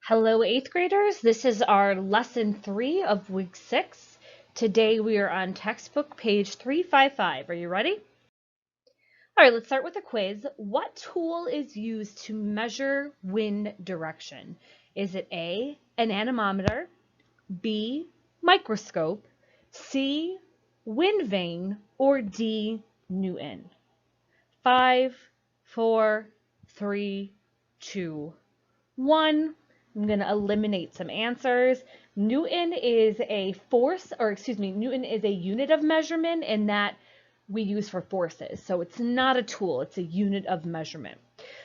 Hello, eighth graders. This is our lesson 3 of week 6. Today we are on textbook page 355. Are you ready? All right, let's start with a quiz. What tool is used to measure wind direction? Is it A, an anemometer, B, microscope, C, wind vane, or D, Newton? 5, 4, 3, 2, 1. I'm going to eliminate some answers. Newton is a Newton is a unit of measurement and that we use for forces. So it's not a tool, it's a unit of measurement.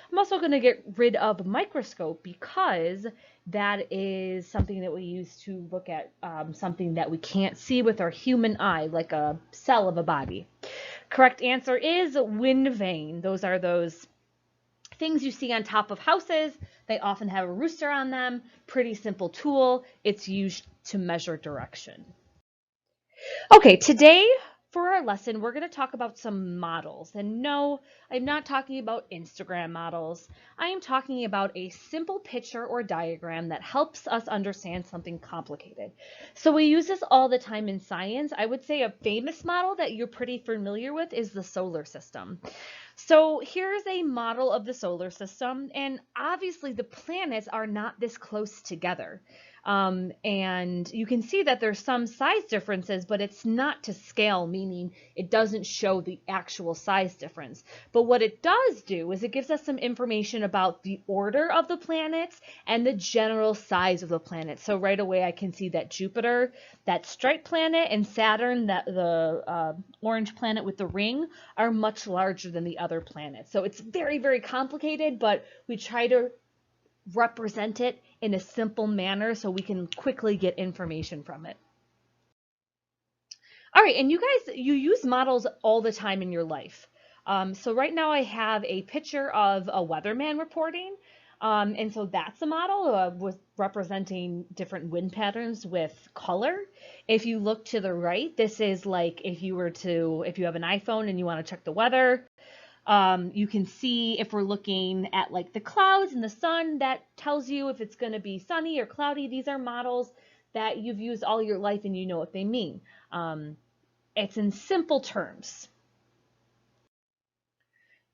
I'm also going to get rid of microscope because that is something that we use to look at something that we can't see with our human eye, like a cell of a body. Correct answer is wind vane. Those are those things you see on top of houses. They often have a rooster on them. Pretty simple tool. It's used to measure direction. Okay, today for our lesson, we're going to talk about some models. And no, I'm not talking about Instagram models. I am talking about a simple picture or diagram that helps us understand something complicated. So we use this all the time in science. I would say a famous model that you're pretty familiar with is the solar system. So here's a model of the solar system, and obviously the planets are not this close together. And you can see that there's some size differences, but it's not to scale, meaning it doesn't show the actual size difference. But what it does do is it gives us some information about the order of the planets and the general size of the planets. So right away I can see that Jupiter, that striped planet, and Saturn, that the orange planet with the ring, are much larger than the other planets. So it's very, very complicated, but we try to represent it in a simple manner so we can quickly get information from it. All right, and you guys, you use models all the time in your life. So right now I have a picture of a weatherman reporting. And so that's a model with representing different wind patterns with color. If you look to the right, this is like if you have an iPhone and you want to check the weather, you can see if we're looking at like the clouds and the sun, that tells you if it's going to be sunny or cloudy. These are models that you've used all your life and you know what they mean. It's in simple terms.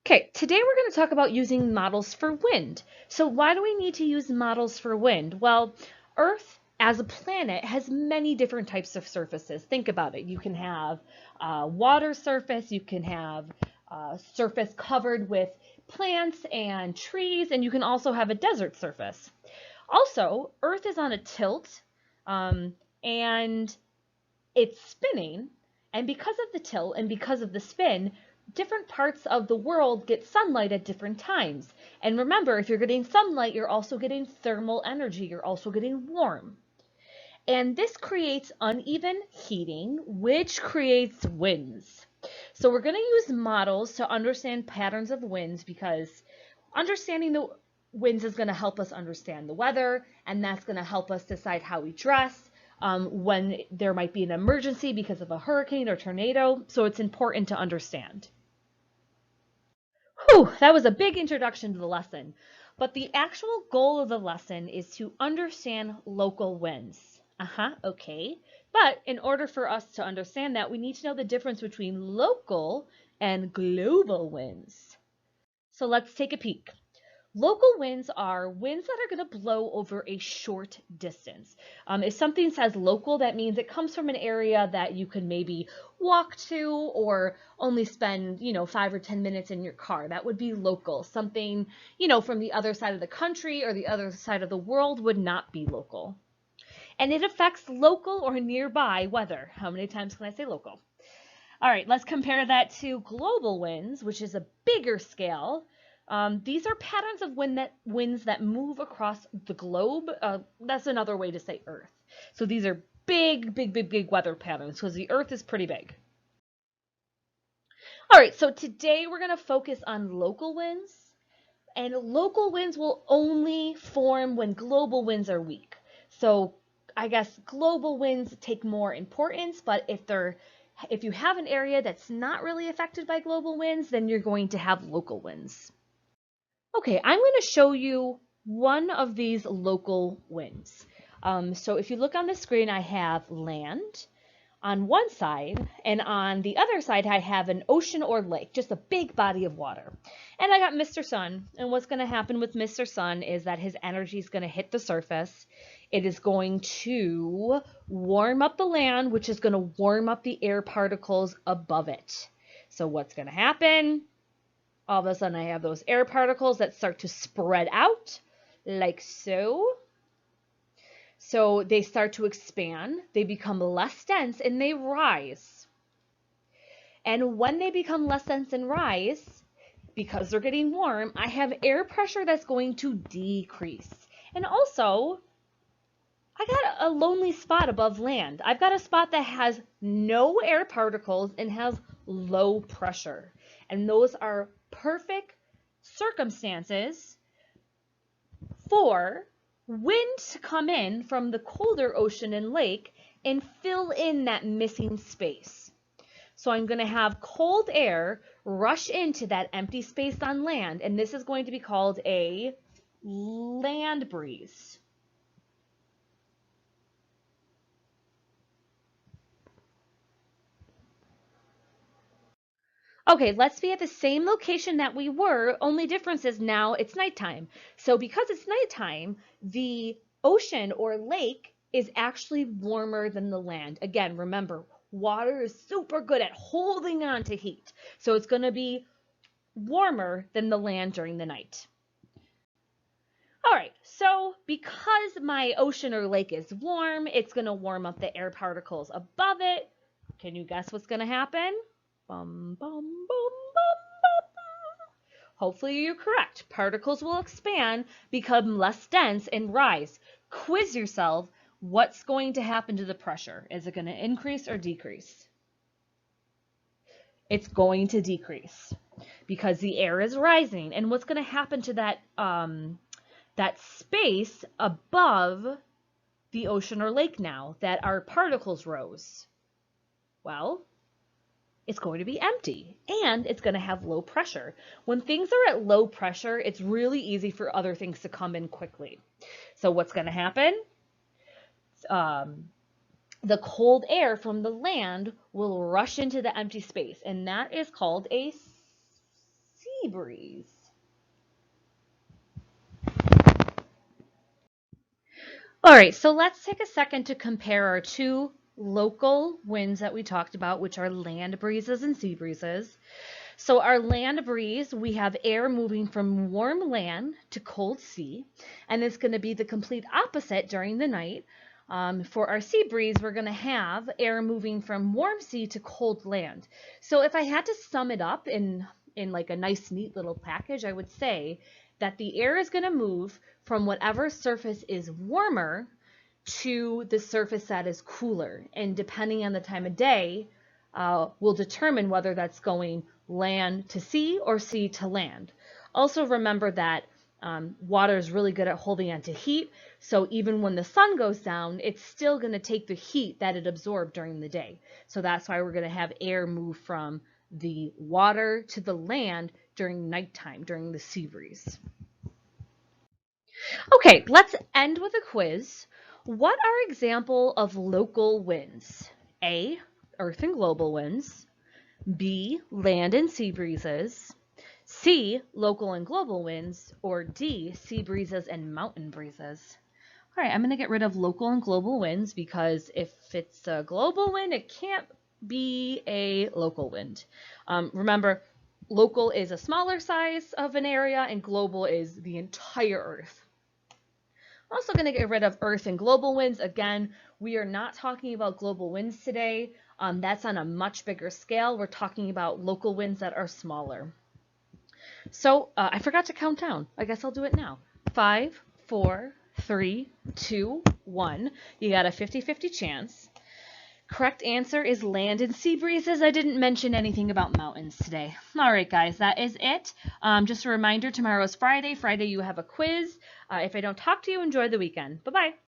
Okay, today we're going to talk about using models for wind. So why do we need to use models for wind? Well, Earth as a planet has many different types of surfaces. Think about it. You can have water surface, you can have surface covered with plants and trees, and you can also have a desert surface. Also, Earth is on a tilt, and it's spinning, and because of the tilt and because of the spin, different parts of the world get sunlight at different times. And remember, if you're getting sunlight, you're also getting thermal energy, you're also getting warm. And this creates uneven heating, which creates winds. So we're going to use models to understand patterns of winds because understanding the winds is going to help us understand the weather, and that's going to help us decide how we dress when there might be an emergency because of a hurricane or tornado. So it's important to understand. Whew, that was a big introduction to the lesson. But the actual goal of the lesson is to understand local winds. Okay. But in order for us to understand that, we need to know the difference between local and global winds. So let's take a peek. Local winds are winds that are going to blow over a short distance. If something says local, that means it comes from an area that you can maybe walk to or only spend, 5 or 10 minutes in your car. That would be local. Something, from the other side of the country or the other side of the world would not be local. And it affects local or nearby weather. How many times can I say local? All right, let's compare that to global winds, which is a bigger scale. These are patterns of winds that move across the globe. That's another way to say Earth. So these are big, big, big, big weather patterns because the Earth is pretty big. All right, so today we're going to focus on local winds. And local winds will only form when global winds are weak. So I guess global winds take more importance, but if you have an area that's not really affected by global winds, then you're going to have local winds. Okay, I'm going to show you one of these local winds. So if you look on the screen, I have land on one side, and on the other side, I have an ocean or lake, just a big body of water. And I got Mr. Sun, and what's going to happen with Mr. Sun is that his energy is going to hit the surface. It is going to warm up the land, which is going to warm up the air particles above it. So what's going to happen? All of a sudden, I have those air particles that start to spread out, like so. So they start to expand, they become less dense, and they rise. And when they become less dense and rise, because they're getting warm, I have air pressure that's going to decrease. And also, I got a lonely spot above land. I've got a spot that has no air particles and has low pressure. And those are perfect circumstances for wind to come in from the colder ocean and lake and fill in that missing space. So I'm going to have cold air rush into that empty space on land, and this is going to be called a land breeze. Okay, let's be at the same location that we were, only difference is now it's nighttime. So because it's nighttime, the ocean or lake is actually warmer than the land. Again, remember, water is super good at holding on to heat. So it's going to be warmer than the land during the night. All right, so because my ocean or lake is warm, it's going to warm up the air particles above it. Can you guess what's going to happen? Bum, bum, bum, bum, bum. Hopefully you're correct. Particles will expand, become less dense, and rise. Quiz yourself. What's going to happen to the pressure? Is it going to increase or decrease? It's going to decrease because the air is rising. And what's going to happen to that, that space above the ocean or lake now that our particles rose? Well, it's going to be empty and it's going to have low pressure. When things are at low pressure, it's really easy for other things to come in quickly. So what's going to happen? The cold air from the land will rush into the empty space, and that is called a sea breeze. All right, so let's take a second to compare our two local winds that we talked about, which are land breezes and sea breezes. So our land breeze, we have air moving from warm land to cold sea, and it's going to be the complete opposite during the night. For our sea breeze, we're going to have air moving from warm sea to cold land. So if I had to sum it up in like a nice, neat little package, I would say that the air is going to move from whatever surface is warmer to the surface that is cooler. And depending on the time of day, will determine whether that's going land to sea or sea to land. Also remember that water is really good at holding on to heat, so even when the sun goes down, it's still going to take the heat that it absorbed during the day. So that's why we're going to have air move from the water to the land during nighttime, during the sea breeze. Okay, let's end with a quiz. What are examples of local winds? A, earth and global winds. B, land and sea breezes. C, local and global winds. Or D, sea breezes and mountain breezes. All right, I'm going to get rid of local and global winds because if it's a global wind, it can't be a local wind. Remember, local is a smaller size of an area and global is the entire Earth. I'm also going to get rid of earth and global winds. Again, we are not talking about global winds today. That's on a much bigger scale. We're talking about local winds that are smaller. So I forgot to count down. I guess I'll do it now. 5, 4, 3, 2, 1. You got a 50-50 chance. Correct answer is land and sea breezes. I didn't mention anything about mountains today. All right, guys, that is it. Just a reminder, tomorrow is Friday. Friday, you have a quiz. If I don't talk to you, enjoy the weekend. Bye-bye.